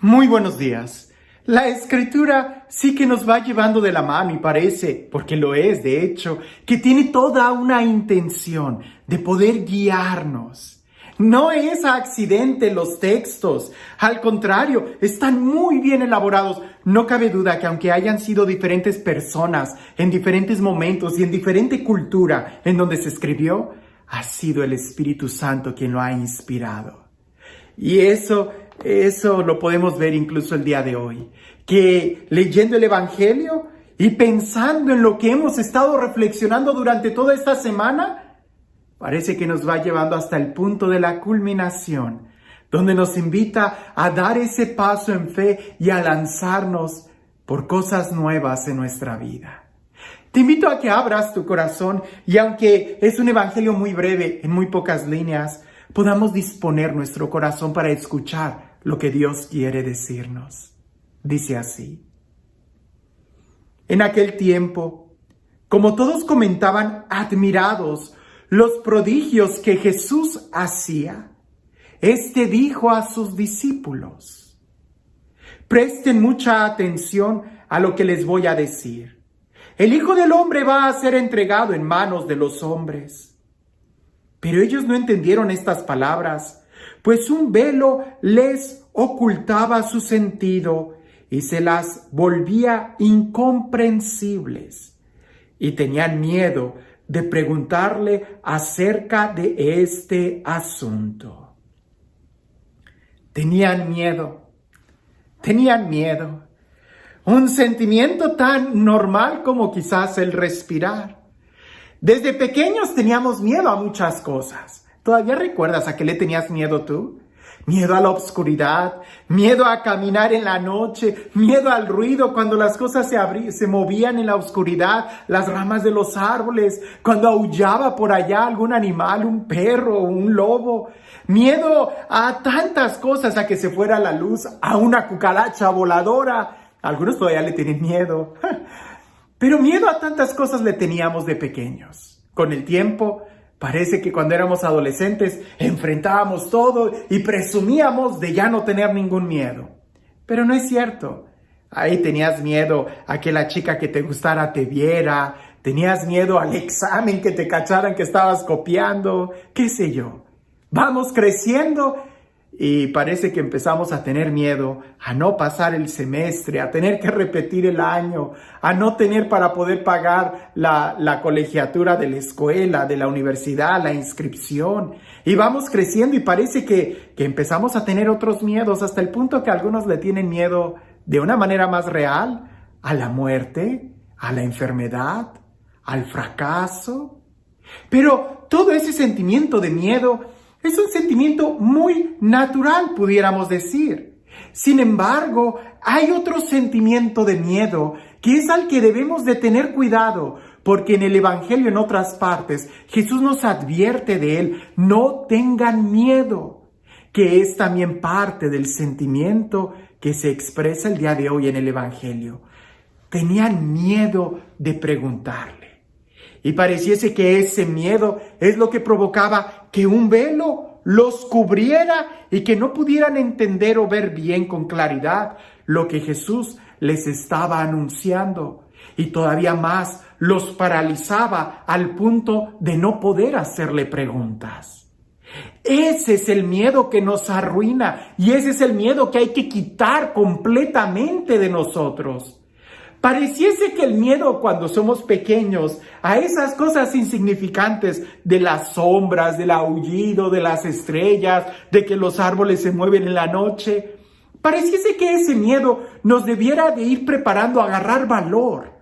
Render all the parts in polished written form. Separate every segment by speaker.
Speaker 1: Muy buenos días. La Escritura sí que nos va llevando de la mano y parece, porque lo es de hecho, que tiene toda una intención de poder guiarnos. No es accidente los textos, al contrario, están muy bien elaborados. No cabe duda que aunque hayan sido diferentes personas en diferentes momentos y en diferente cultura en donde se escribió, ha sido el Espíritu Santo quien lo ha inspirado. Y eso lo podemos ver incluso el día de hoy, que leyendo el Evangelio y pensando en lo que hemos estado reflexionando durante toda esta semana, parece que nos va llevando hasta el punto de la culminación, donde nos invita a dar ese paso en fe y a lanzarnos por cosas nuevas en nuestra vida. Te invito a que abras tu corazón y aunque es un evangelio muy breve, en muy pocas líneas, podamos disponer nuestro corazón para escuchar lo que Dios quiere decirnos. Dice así: en aquel tiempo, como todos comentaban admirados los prodigios que Jesús hacía, éste dijo a sus discípulos: presten mucha atención a lo que les voy a decir. El Hijo del Hombre va a ser entregado en manos de los hombres. Pero ellos no entendieron estas palabras, pues un velo les ocultaba su sentido y se las volvía incomprensibles. Y tenían miedo de preguntarle acerca de este asunto. Tenían miedo. Un sentimiento tan normal como quizás el respirar. Desde pequeños teníamos miedo a muchas cosas. ¿Todavía recuerdas a qué le tenías miedo tú? Miedo a la oscuridad, miedo a caminar en la noche, miedo al ruido cuando las cosas se movían en la oscuridad, las ramas de los árboles, cuando aullaba por allá algún animal, un perro, un lobo. Miedo a tantas cosas, a que se fuera la luz, a una cucaracha voladora. Algunos todavía le tienen miedo. Pero miedo a tantas cosas le teníamos de pequeños. Con el tiempo, parece que cuando éramos adolescentes enfrentábamos todo y presumíamos de ya no tener ningún miedo. Pero no es cierto. Ahí tenías miedo a que la chica que te gustara te viera, tenías miedo al examen, que te cacharan que estabas copiando, qué sé yo. Vamos creciendo y parece que empezamos a tener miedo a no pasar el semestre, a tener que repetir el año, a no tener para poder pagar la colegiatura de la escuela, de la universidad, la inscripción. Y vamos creciendo y parece que empezamos a tener otros miedos hasta el punto que algunos le tienen miedo de una manera más real a la muerte, a la enfermedad, al fracaso. Pero todo ese sentimiento de miedo es un sentimiento muy natural, pudiéramos decir. Sin embargo, hay otro sentimiento de miedo que es al que debemos de tener cuidado, porque en el Evangelio, en otras partes, Jesús nos advierte de él: no tengan miedo, que es también parte del sentimiento que se expresa el día de hoy en el Evangelio. Tenían miedo de preguntarle. Y pareciese que ese miedo es lo que provocaba que un velo los cubriera y que no pudieran entender o ver bien con claridad lo que Jesús les estaba anunciando. Y todavía más los paralizaba al punto de no poder hacerle preguntas. Ese es el miedo que nos arruina y ese es el miedo que hay que quitar completamente de nosotros. Pareciese que el miedo cuando somos pequeños a esas cosas insignificantes de las sombras, del aullido, de las estrellas, de que los árboles se mueven en la noche, pareciese que ese miedo nos debiera de ir preparando a agarrar valor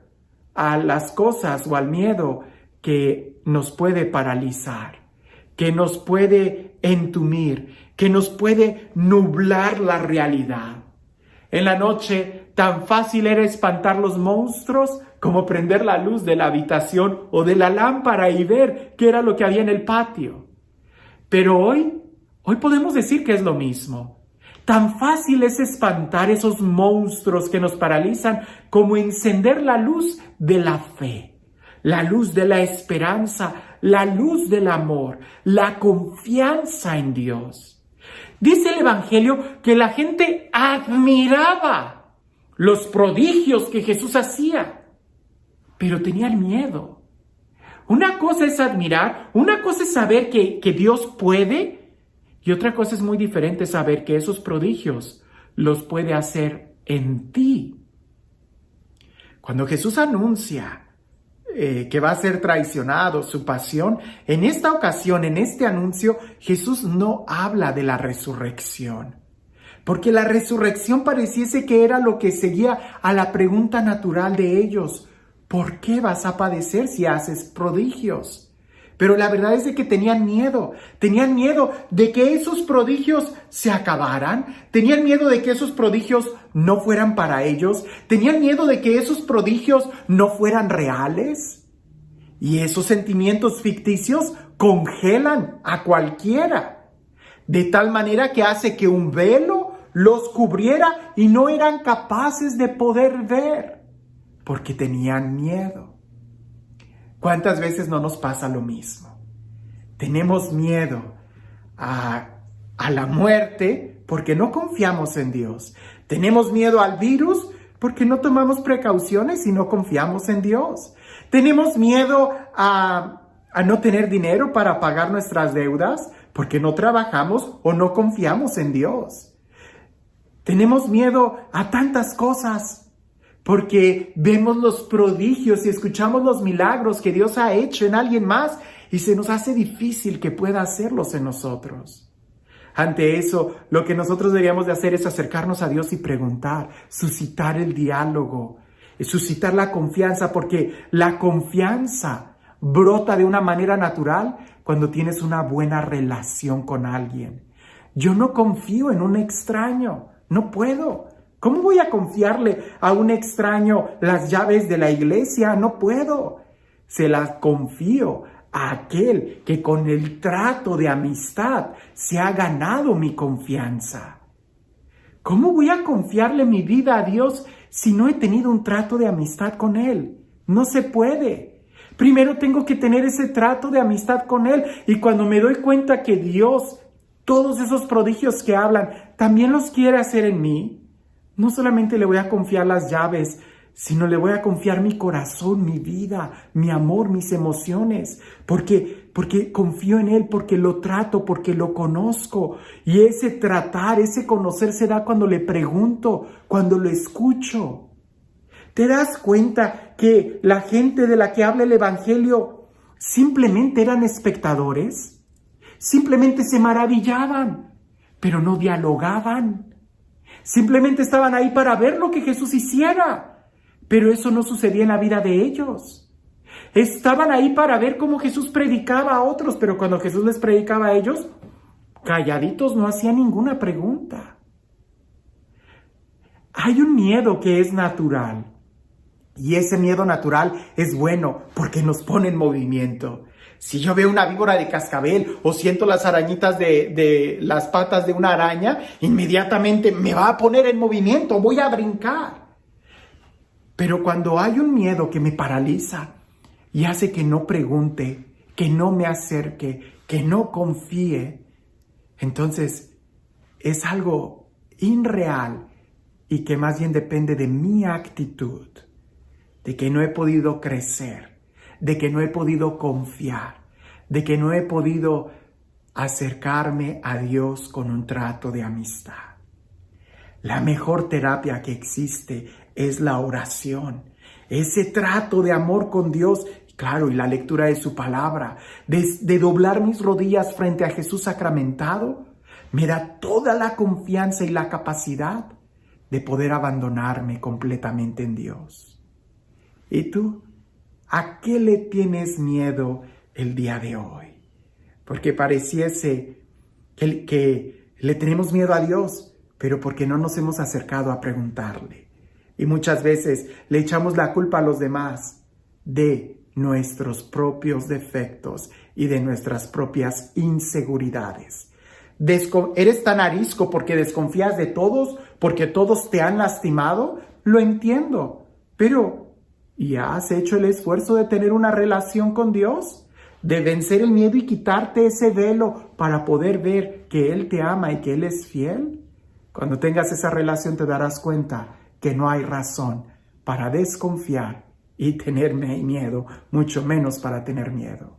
Speaker 1: a las cosas o al miedo que nos puede paralizar, que nos puede entumir, que nos puede nublar la realidad. En la noche, tan fácil era espantar los monstruos como prender la luz de la habitación o de la lámpara y ver qué era lo que había en el patio. Pero hoy podemos decir que es lo mismo. Tan fácil es espantar esos monstruos que nos paralizan como encender la luz de la fe, la luz de la esperanza, la luz del amor, la confianza en Dios. Dice el Evangelio que la gente admiraba los prodigios que Jesús hacía, pero tenían miedo. Una cosa es admirar, una cosa es saber que Dios puede, y otra cosa es muy diferente saber que esos prodigios los puede hacer en ti. Cuando Jesús anuncia que va a ser traicionado, su pasión, en esta ocasión, en este anuncio, Jesús no habla de la resurrección, porque la resurrección pareciese que era lo que seguía a la pregunta natural de ellos: ¿por qué vas a padecer si haces prodigios? Pero la verdad es de que tenían miedo de que esos prodigios se acabaran, tenían miedo de que esos prodigios no fueran para ellos, tenían miedo de que esos prodigios no fueran reales. Y esos sentimientos ficticios congelan a cualquiera, de tal manera que hace que un velo los cubriera y no eran capaces de poder ver, porque tenían miedo. ¿Cuántas veces no nos pasa lo mismo? Tenemos miedo a la muerte porque no confiamos en Dios. Tenemos miedo al virus porque no tomamos precauciones y no confiamos en Dios. Tenemos miedo a no tener dinero para pagar nuestras deudas porque no trabajamos o no confiamos en Dios. Tenemos miedo a tantas cosas porque vemos los prodigios y escuchamos los milagros que Dios ha hecho en alguien más y se nos hace difícil que pueda hacerlos en nosotros. Ante eso, lo que nosotros deberíamos de hacer es acercarnos a Dios y preguntar, suscitar el diálogo, suscitar la confianza, porque la confianza brota de una manera natural cuando tienes una buena relación con alguien. Yo no confío en un extraño, no puedo. ¿Cómo voy a confiarle a un extraño las llaves de la iglesia? No puedo. Se las confío a aquel que con el trato de amistad se ha ganado mi confianza. ¿Cómo voy a confiarle mi vida a Dios si no he tenido un trato de amistad con Él? No se puede. Primero tengo que tener ese trato de amistad con Él, y cuando me doy cuenta que Dios, todos esos prodigios que hablan, también los quiere hacer en mí, no solamente le voy a confiar las llaves, sino le voy a confiar mi corazón, mi vida, mi amor, mis emociones, porque confío en Él, porque lo trato, porque lo conozco. Y ese tratar, ese conocer se da cuando le pregunto, cuando lo escucho. ¿Te das cuenta que la gente de la que habla el Evangelio simplemente eran espectadores? Simplemente se maravillaban, pero no dialogaban. Simplemente estaban ahí para ver lo que Jesús hiciera, pero eso no sucedía en la vida de ellos. Estaban ahí para ver cómo Jesús predicaba a otros, pero cuando Jesús les predicaba a ellos, calladitos, no hacían ninguna pregunta. Hay un miedo que es natural, y ese miedo natural es bueno porque nos pone en movimiento. Si yo veo una víbora de cascabel o siento las arañitas de las patas de una araña, inmediatamente me va a poner en movimiento, voy a brincar. Pero cuando hay un miedo que me paraliza y hace que no pregunte, que no me acerque, que no confíe, entonces es algo irreal y que más bien depende de mi actitud, de que no he podido crecer, de que no he podido confiar, de que no he podido acercarme a Dios con un trato de amistad. La mejor terapia que existe es la oración, ese trato de amor con Dios, claro, y la lectura de su palabra, de doblar mis rodillas frente a Jesús sacramentado, me da toda la confianza y la capacidad de poder abandonarme completamente en Dios. ¿Y tú? ¿A qué le tienes miedo el día de hoy? Porque pareciese que le tenemos miedo a Dios, pero porque no nos hemos acercado a preguntarle. Y muchas veces le echamos la culpa a los demás de nuestros propios defectos y de nuestras propias inseguridades. ¿Eres tan arisco porque desconfías de todos, porque todos te han lastimado? Lo entiendo, pero ¿y has hecho el esfuerzo de tener una relación con Dios? De vencer el miedo y quitarte ese velo para poder ver que Él te ama y que Él es fiel. Cuando tengas esa relación te darás cuenta que no hay razón para desconfiar y tener miedo, mucho menos para tener miedo.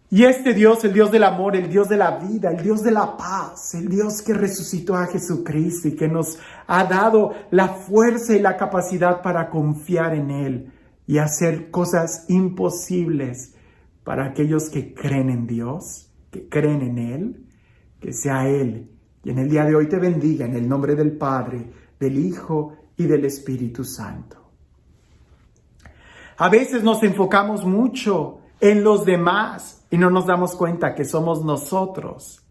Speaker 1: Y este Dios, el Dios del amor, el Dios de la vida, el Dios de la paz, el Dios que resucitó a Jesucristo y que nos ha dado la fuerza y la capacidad para confiar en Él y hacer cosas imposibles para aquellos que creen en Dios, que creen en Él, que sea Él. Y en el día de hoy te bendiga en el nombre del Padre, del Hijo y del Espíritu Santo. A veces nos enfocamos mucho en los demás y no nos damos cuenta que somos nosotros.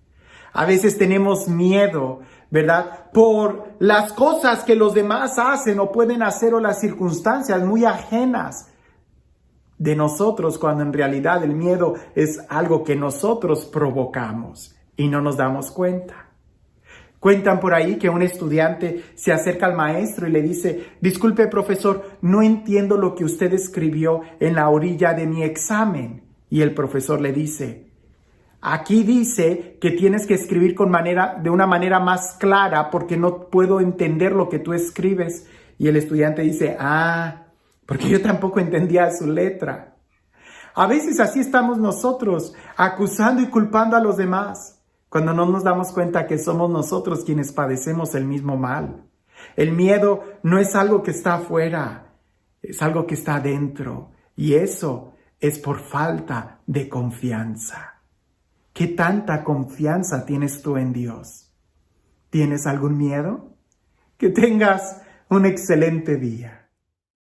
Speaker 1: A veces tenemos miedo, ¿verdad? Por las cosas que los demás hacen o pueden hacer o las circunstancias muy ajenas de nosotros, cuando en realidad el miedo es algo que nosotros provocamos y no nos damos cuenta. Cuentan por ahí que un estudiante se acerca al maestro y le dice: disculpe, profesor, no entiendo lo que usted escribió en la orilla de mi examen. Y el profesor le dice: aquí dice que tienes que escribir de una manera más clara porque no puedo entender lo que tú escribes. Y el estudiante dice: porque yo tampoco entendía su letra. A veces así estamos nosotros, acusando y culpando a los demás, cuando no nos damos cuenta que somos nosotros quienes padecemos el mismo mal. El miedo no es algo que está afuera, es algo que está adentro. Y eso es por falta de confianza. ¿Qué tanta confianza tienes tú en Dios? ¿Tienes algún miedo? Que tengas un excelente día.